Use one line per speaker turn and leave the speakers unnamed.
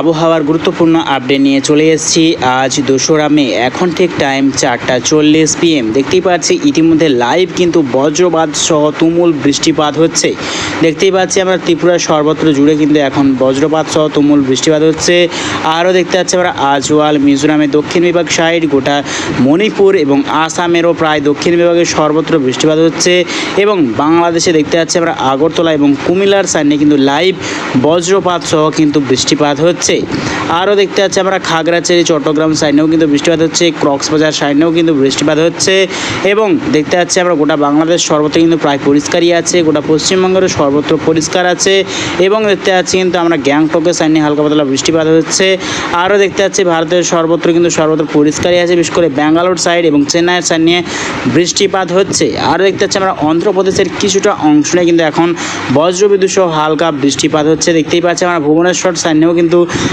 আবহাওয়ার গুরুত্বপূর্ণ আপডেট নিয়ে চলে এসেছি আজ 2রা মে। এখন ঠিক টাইম 4টা 40 PM। দেখতেই পাচ্ছি ইতিমধ্যে লাইভ কিন্তু বজ্রপাত সহ তুমুল বৃষ্টিপাত হচ্ছে। দেখতেই পাচ্ছি আমরা ত্রিপুরার সর্বত্র জুড়ে কিন্তু এখন বজ্রপাত সহ তুমুল বৃষ্টিপাত হচ্ছে। আরও দেখতে পাচ্ছি আমরা আজওয়াল, মিজোরামের দক্ষিণ বিভাগ সাইড, গোটা মণিপুর এবং আসামেরও প্রায় দক্ষিণ বিভাগের সর্বত্র বৃষ্টিপাত হচ্ছে। এবং বাংলাদেশে দেখতে পাচ্ছি আমরা আগরতলা এবং কুমিল্লার সাইডে কিন্তু লাইভ বজ্রপাত সহ কিন্তু বৃষ্টিপাত হচ্ছে। আরও দেখতে পাচ্ছি আমরা খাগড়াছড়ি, চট্টগ্রাম সাইডেও কিন্তু বৃষ্টিপাত হচ্ছে, কক্সবাজার সাইডেও কিন্তু বৃষ্টিপাত হচ্ছে। এবং দেখতে পাচ্ছি আমরা গোটা বাংলাদেশ সর্বত্র কিন্তু প্রায় পরিষ্কারই আছে, গোটা পশ্চিমবঙ্গেরও সর্বত্র পরিষ্কার আছে। এবং দেখতে পাচ্ছি কিন্তু আমরা গ্যাংটকের সাইডে হালকা পাতলা বৃষ্টিপাত হচ্ছে। আরও দেখতে পাচ্ছি ভারতের সর্বত্র কিন্তু সর্বত্র পরিষ্কারই আছে, বিশেষ করে ব্যাঙ্গালোর সাইড এবং চেন্নাইয়ের সাইড নিয়ে বৃষ্টিপাত হচ্ছে। আরও দেখতে পাচ্ছি আমরা অন্ধ্রপ্রদেশের কিছুটা অংশ নিয়ে কিন্তু এখন বজ্রবিদ্যুৎ সহ হালকা বৃষ্টিপাত হচ্ছে। দেখতেই পাচ্ছি আমরা ভুবনেশ্বর সাইডেও কিন্তু